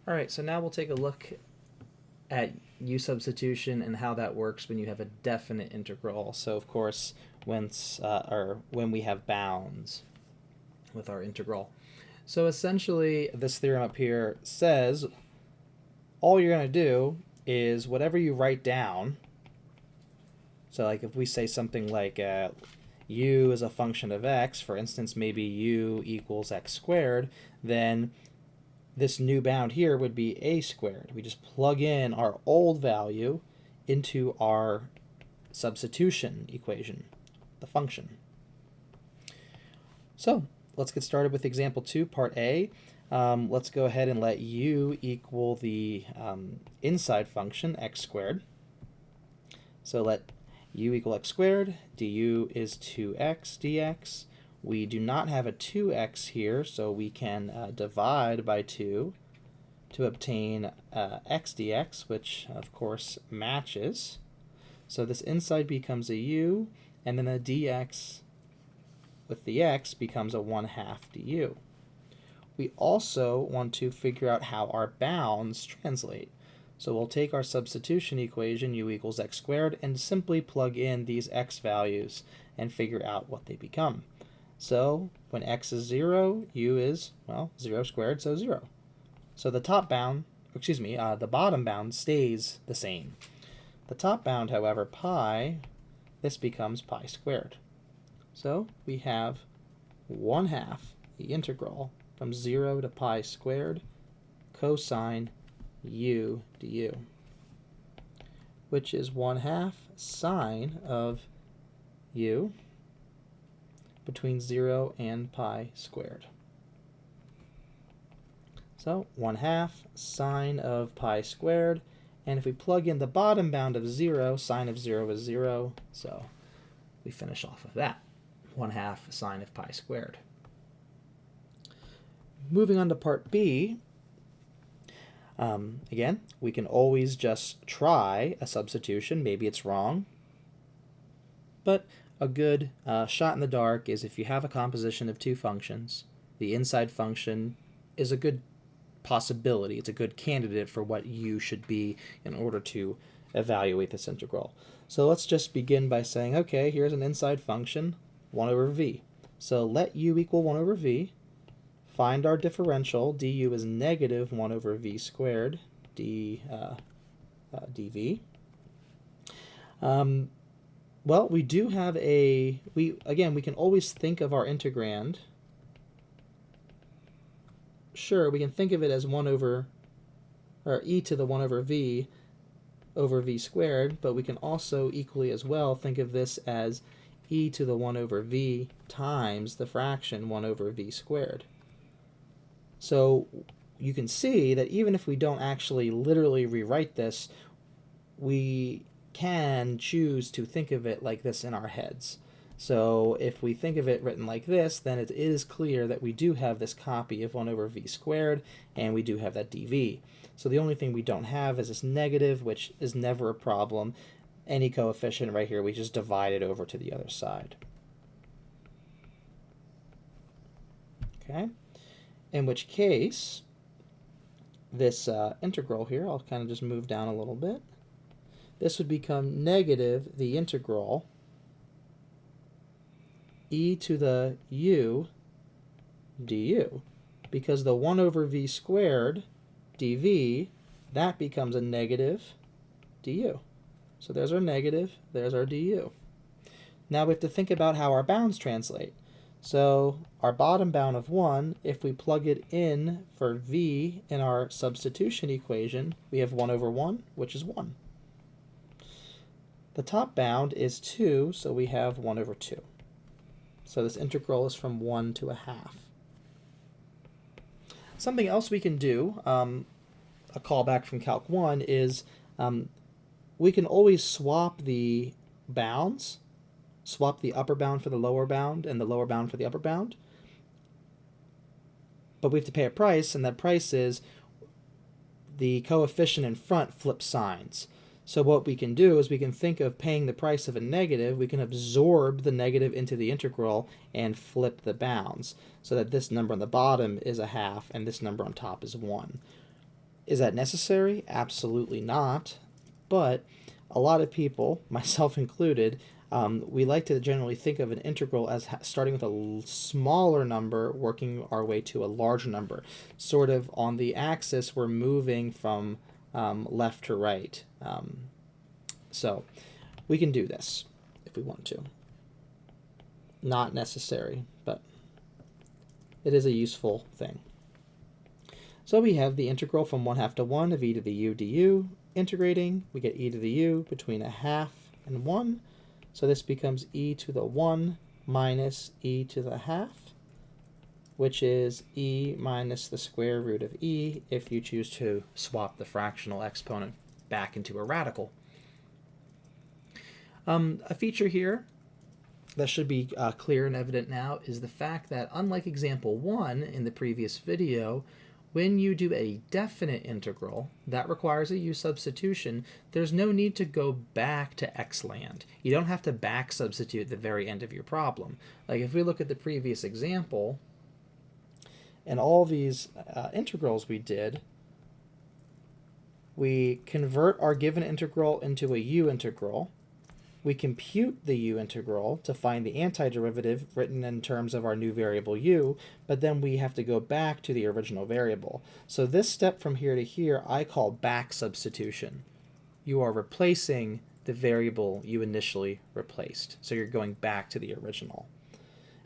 All right, so now we'll take a look at u substitution and how that works when you have a definite integral. So of course, when we have bounds with our integral. So essentially, this theorem up here says all you're going to do is whatever you write down. So like if we say something like u is a function of x, for instance, maybe u equals x squared, then this new bound here would be a squared. We just plug in our old value into our substitution equation, the function. So let's get started with example 2, part A. Let's go ahead and let u equal the inside function, x squared. So let u equal x squared, du is 2x dx. We do not have a 2x here, so we can divide by 2 to obtain x dx, which of course matches. So this inside becomes a u, and then the dx with the x becomes a 1/2 du. We also want to figure out how our bounds translate. So we'll take our substitution equation, u equals x squared, and simply plug in these x values and figure out what they become. So when x is 0, u is, well, 0 squared, so 0. So the top bound, the bottom bound stays the same. The top bound, however, pi, this becomes pi squared. So we have 1/2 the integral from 0 to pi squared cosine u du, which is 1/2 sine of u between 0 and pi squared. So 1/2 sine of pi squared, and if we plug in the bottom bound of 0, sine of 0 is 0, so we finish off with that, 1/2 sine of pi squared. Moving on to part B, again, we can always just try a substitution. Maybe it's wrong, but a good shot in the dark is if you have a composition of two functions, the inside function is a good possibility. It's a good candidate for what u should be in order to evaluate this integral. So let's just begin by saying, okay, here's an inside function, 1 over v. So let u equal 1 over v. Find our differential. Du is negative 1 over v squared dv. Well, we do have we can always think of our integrand. Sure, we can think of it as 1 over, or e to the 1 over v squared, but we can also equally as well think of this as e to the 1 over v times the fraction 1 over v squared. So you can see that even if we don't actually literally rewrite this, we can choose to think of it like this in our heads. So if we think of it written like this, then it is clear that we do have this copy of 1 over v squared, and we do have that dv. So the only thing we don't have is this negative, which is never a problem. Any coefficient right here, we just divide it over to the other side. Okay? In which case, this integral here, I'll kind of just move down a little bit. This would become negative the integral e to the u du, because the 1 over v squared dv, that becomes a negative du. So there's our negative, there's our du. Now we have to think about how our bounds translate. So our bottom bound of 1, if we plug it in for v in our substitution equation, we have 1 over 1, which is 1. The top bound is 2, so we have 1 over 2. So this integral is from 1 to 1/2. Something else we can do, a callback from Calc 1, is we can always swap the bounds, swap the upper bound for the lower bound and the lower bound for the upper bound. But we have to pay a price, and that price is the coefficient in front flips signs. So what we can do is we can think of paying the price of a negative. We can absorb the negative into the integral and flip the bounds so that this number on the bottom is 1/2 and this number on top is 1. Is that necessary? Absolutely not. But a lot of people, myself included, we like to generally think of an integral as starting with a smaller number, working our way to a larger number. Sort of on the axis, we're moving from left to right. So we can do this if we want to. Not necessary, but it is a useful thing. So we have the integral from 1/2 to 1 of e to the u du. Integrating, we get e to the u between 1/2 and 1. So this becomes e to the 1 minus e to the 1/2, which is e minus the square root of e if you choose to swap the fractional exponent back into a radical. A feature here that should be clear and evident now is the fact that, unlike example 1 in the previous video, when you do a definite integral that requires a u substitution, there's no need to go back to x land. You don't have to back substitute at the very end of your problem. Like if we look at the previous example, and all these integrals we did, we convert our given integral into a u integral. We compute the u integral to find the antiderivative written in terms of our new variable u, but then we have to go back to the original variable. So this step from here to here I call back substitution. You are replacing the variable you initially replaced. So you're going back to the original.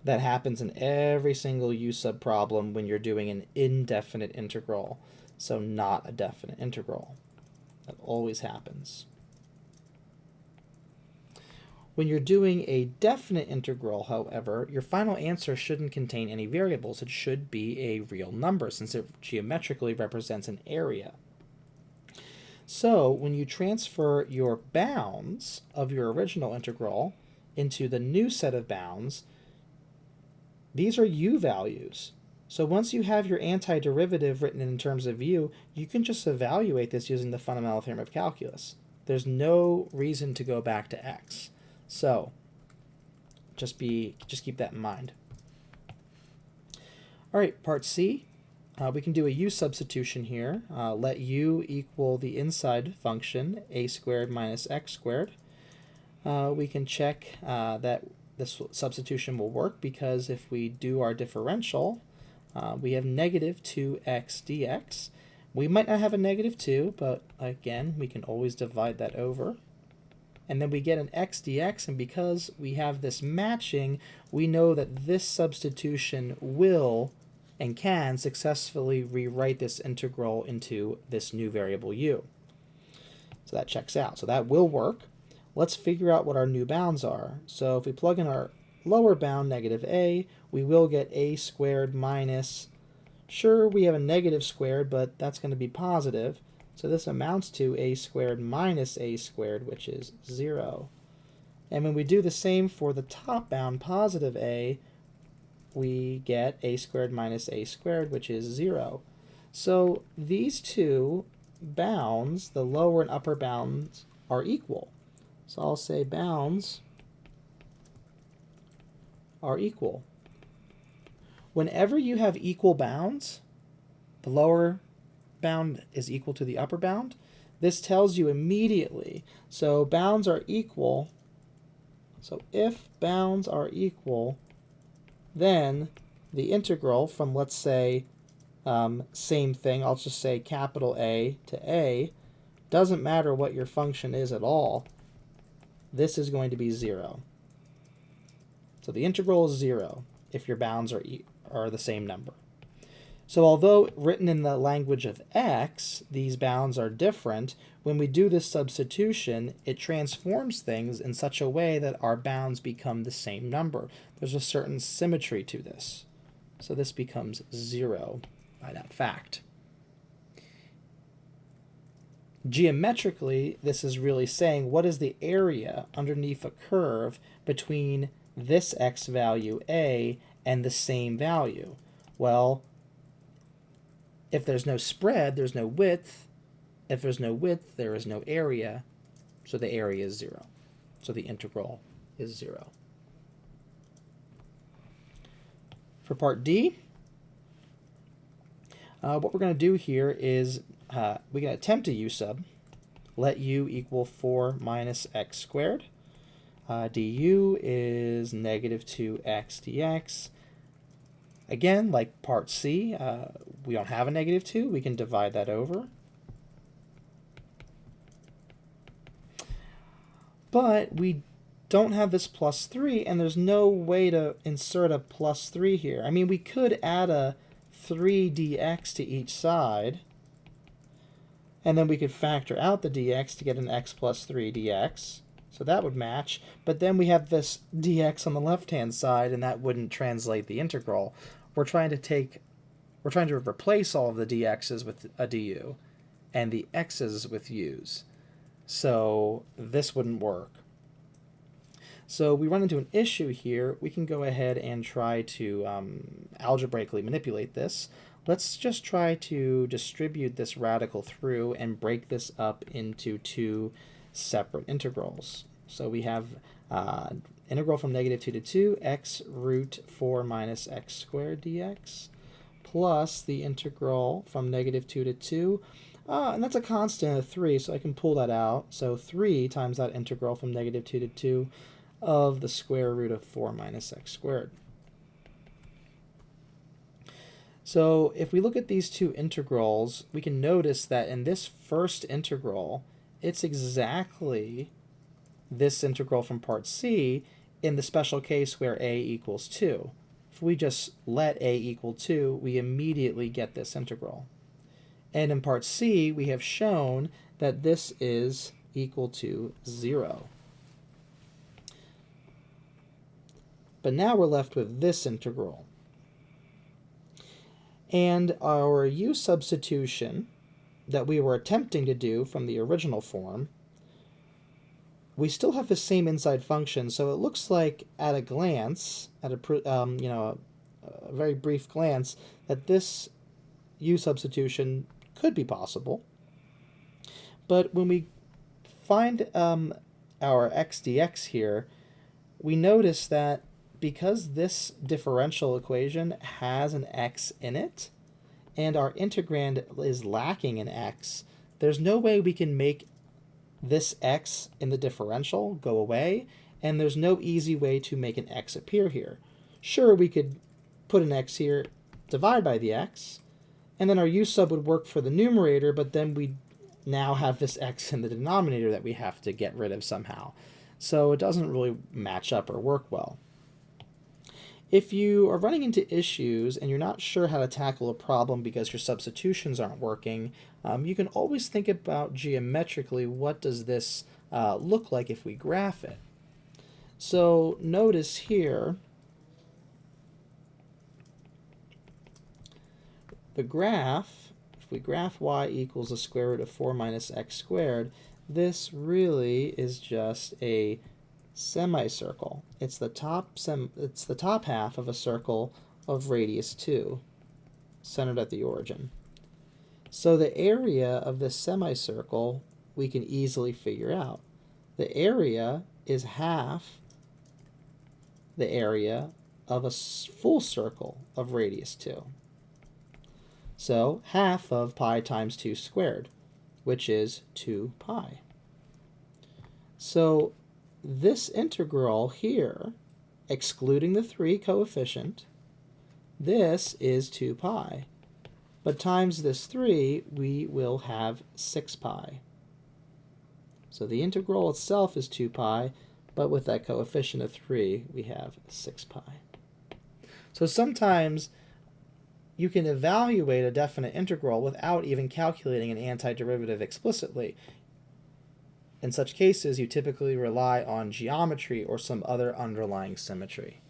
That happens in every single u sub problem when you're doing an indefinite integral, so not a definite integral. That always happens. When you're doing a definite integral, however, your final answer shouldn't contain any variables. It should be a real number since it geometrically represents an area. So when you transfer your bounds of your original integral into the new set of bounds, these are u values. So once you have your antiderivative written in terms of u, you can just evaluate this using the fundamental theorem of calculus. There's no reason to go back to x. So just keep that in mind. All right, part C. We can do a u substitution here. Let u equal the inside function, a squared minus x squared. We can check that this substitution will work because if we do our differential, we have negative 2x dx. We might not have a negative 2, but again, we can always divide that over. And then we get an x dx, and because we have this matching, we know that this substitution will and can successfully rewrite this integral into this new variable u. So that checks out. So that will work. Let's figure out what our new bounds are. So if we plug in our lower bound, negative a, we will get a squared minus, sure, we have a negative squared, but that's going to be positive. So this amounts to a squared minus a squared, which is 0. And when we do the same for the top bound, positive a, we get a squared minus a squared, which is 0. So these two bounds, the lower and upper bounds, are equal. So I'll say bounds are equal. Whenever you have equal bounds, the lower bound is equal to the upper bound. This tells you immediately. So bounds are equal. So if bounds are equal, then the integral from, let's say, same thing, I'll just say capital A to A, doesn't matter what your function is at all. This is going to be 0. So the integral is 0 if your bounds are the same number. So although written in the language of x, these bounds are different, when we do this substitution, it transforms things in such a way that our bounds become the same number. There's a certain symmetry to this. So this becomes 0 by that fact. Geometrically, this is really saying what is the area underneath a curve between this x value a and the same value. Well, if there's no spread, there's no width. If there's no width, there is no area. So the area is 0. So the integral is 0. For part D, What we're going to do here is we can attempt a u sub. Let u equal 4 minus x squared. Du is negative 2x dx. Again, like part C, we don't have a negative 2. We can divide that over. But we don't have this plus 3, and there's no way to insert a plus 3 here. I mean, we could add a 3 dx to each side, and then we could factor out the dx to get an x plus 3 dx. So that would match, but then we have this dx on the left-hand side, and that wouldn't translate the integral. We're trying to replace all of the dx's with a du, and the x's with u's. So this wouldn't work. So we run into an issue here. We can go ahead and try to algebraically manipulate this. Let's just try to distribute this radical through and break this up into two separate integrals. So we have integral from negative 2 to 2, x root 4 minus x squared dx, plus the integral from negative 2 to 2, and that's a constant of 3, so I can pull that out. So 3 times that integral from negative 2 to 2 of the square root of 4 minus x squared. So if we look at these two integrals, we can notice that in this first integral, it's exactly this integral from part C in the special case where a equals 2. If we just let a equal 2, we immediately get this integral. And in part C, we have shown that this is equal to 0. But now we're left with this integral. And our u substitution that we were attempting to do from the original form, we still have the same inside function, so it looks like at a glance, at a very brief glance, that this u substitution could be possible. But when we find our x dx here, we notice that because this differential equation has an x in it, and our integrand is lacking an x, there's no way we can make this x in the differential go away, and there's no easy way to make an x appear here. Sure, we could put an x here, divide by the x, and then our u sub would work for the numerator, but then we now have this x in the denominator that we have to get rid of somehow. So it doesn't really match up or work well. If you are running into issues and you're not sure how to tackle a problem because your substitutions aren't working, you can always think about geometrically, what does this look like if we graph it? So notice here, the graph, if we graph y equals the square root of 4 minus x squared, this really is just a semicircle. It's the top half of a circle of radius 2, centered at the origin. So the area of this semicircle we can easily figure out. The area is half the area of a full circle of radius 2. So half of pi times 2 squared, which is 2 pi. So this integral here, excluding the 3 coefficient, this is 2 pi. But times this 3, we will have 6 pi. So the integral itself is 2 pi, but with that coefficient of 3, we have 6 pi. So sometimes you can evaluate a definite integral without even calculating an antiderivative explicitly. In such cases, you typically rely on geometry or some other underlying symmetry.